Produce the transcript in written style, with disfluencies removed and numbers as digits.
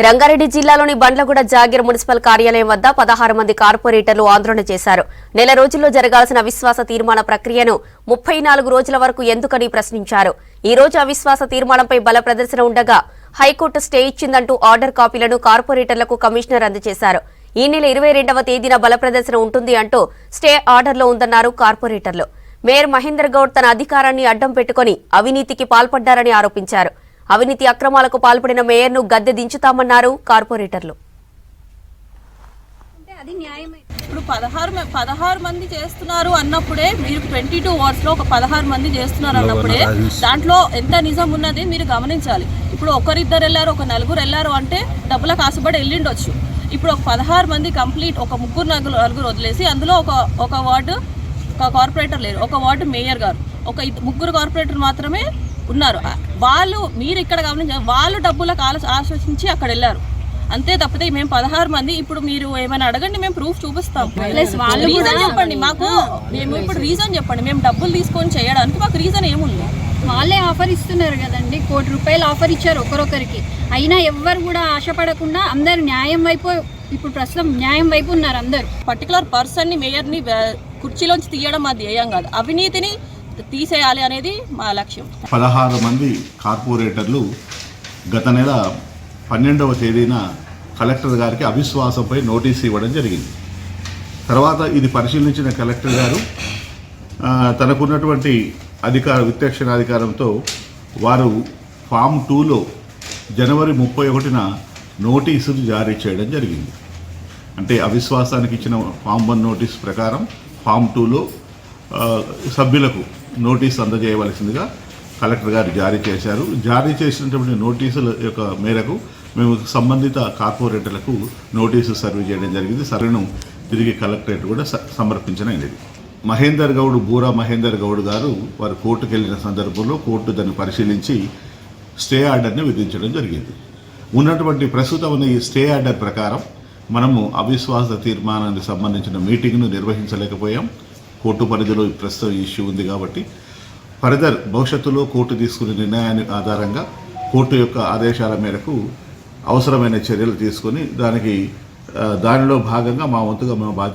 రంగారెడ్డి జిల్లాలోని బండ్లగూడ జాగీర్ మున్సిపల్ కార్యాలయం వద్ద 16 మంది కార్పొరేటర్లు ఆందోళన చేశారు. నెల రోజుల్లో జరగాల్సిన అవిశ్వాస తీర్మాన ప్రక్రియను 34 రోజుల వరకు ఎందుకని ప్రశ్నించారు. ఈ రోజు అవిశ్వాస తీర్మానంపై బల ప్రదర్శన ఉండగా హైకోర్టు స్టే ఇచ్చిందంటూ ఆర్డర్ కాపీలను కార్పొరేటర్లకు కమిషనర్ అందజేశారు. ఈ నెల 22వ తేదీన బల ప్రదర్శన ఉంటుంది అంటూ స్టే ఆర్డర్లో ఉందన్నారు కార్పొరేటర్లు. మేయర్ మహేందర్ గౌడ్ తన అధికారాన్ని అడ్డం పెట్టుకుని అవినీతికి పాల్పడ్డారని ఆరోపించారు. అవినీతి అక్రమాలకు పాల్పడిన మేయర్ను గద్దె దించుతామన్నారు కార్పొరేటర్లు. ఇప్పుడు 16 మంది చేస్తున్నారు అన్నప్పుడే, మీరు 22 వార్డ్స్ లో ఒక 16 మంది చేస్తున్నారు అన్నప్పుడే దాంట్లో ఎంత నిజం ఉన్నది మీరు గమనించాలి. ఇప్పుడు ఒకరిద్దరు వెళ్ళారు, ఒక నలుగురు వెళ్ళారు అంటే డబ్బులకు ఆశపడి వెళ్ళిండొచ్చు. ఇప్పుడు ఒక 16 మంది కంప్లీట్, ఒక నలుగురు వదిలేసి అందులో ఒక వార్డు ఒక కార్పొరేటర్ లేరు, ఒక వార్డు మేయర్ గారు, ఒక ముగ్గురు కార్పొరేటర్ మాత్రమే ఉన్నారు. వాళ్ళు మీరు ఇక్కడ గమనించారు, వాళ్ళు డబ్బులకు ఆలోచించి అక్కడ వెళ్ళారు అంతే తప్పితే మేము 16 మంది. ఇప్పుడు మీరు ఏమైనా అడగండి, మేము ప్రూఫ్ చూపిస్తాం. రీజన్ చెప్పండి మాకు, మేము ఇప్పుడు రీజన్ చెప్పండి. మేము డబ్బులు తీసుకొని చేయడానికి మాకు రీజన్ ఏముంది? వాళ్ళే ఆఫర్ ఇస్తున్నారు కదండి, ₹1 కోటి ఆఫర్ ఇచ్చారు ఒకరొకరికి. అయినా ఎవ్వరు కూడా ఆశపడకుండా అందరు న్యాయం వైపు, ఇప్పుడు ప్రస్తుతం న్యాయం వైపు ఉన్నారు అందరు. పర్టికులర్ పర్సన్ని, మేయర్ని కుర్చీలోంచి తీయడం మా ధ్యేయం కాదు, అవినీతిని తీసేయాలి అనేది మా లక్ష్యం. 16 మంది కార్పొరేటర్లు గత నెల 12వ తేదీన కలెక్టర్ గారికి అవిశ్వాసంపై నోటీసు ఇవ్వడం జరిగింది. తర్వాత ఇది పరిశీలించిన కలెక్టర్ గారు తనకున్నటువంటి విచక్షణాధికారంతో వారు ఫామ్ 2లో జనవరి 31న నోటీసులు జారీ చేయడం జరిగింది. అంటే అవిశ్వాసానికి ఇచ్చిన ఫామ్ 1 నోటీసు ప్రకారం ఫామ్ 2లో సభ్యులకు నోటీసు అందజేయవలసిందిగా కలెక్టర్ గారు జారీ చేశారు. జారీ చేసినటువంటి నోటీసుల యొక్క మేరకు మేము సంబంధిత కార్పొరేటర్లకు నోటీసు సర్వ్ చేయడం జరిగింది. సర్వేను తిరిగి కలెక్టరేట్ కూడా సమర్పించనైనది. బూరా మహేందర్ గౌడ్ గారు వారు కోర్టుకు వెళ్ళిన సందర్భంలో కోర్టు దాన్ని పరిశీలించి స్టే ఆర్డర్ని విధించడం జరిగింది. ఉన్నటువంటి ప్రస్తుతం ఉన్న ఈ స్టే ఆర్డర్ ప్రకారం మనము అవిశ్వాస తీర్మానానికి సంబంధించిన మీటింగ్ను నిర్వహించలేకపోయాం. కోర్టు పరిధిలో ప్రస్తుతం ఇష్యూ ఉంది కాబట్టి ఫర్దర్ భవిష్యత్తులో కోర్టు తీసుకునే నిర్ణయాన్ని ఆధారంగా కోర్టు యొక్క ఆదేశాల మేరకు అవసరమైన చర్యలు తీసుకొని దానిలో భాగంగా మా వంతుగా మేము బాధ్యత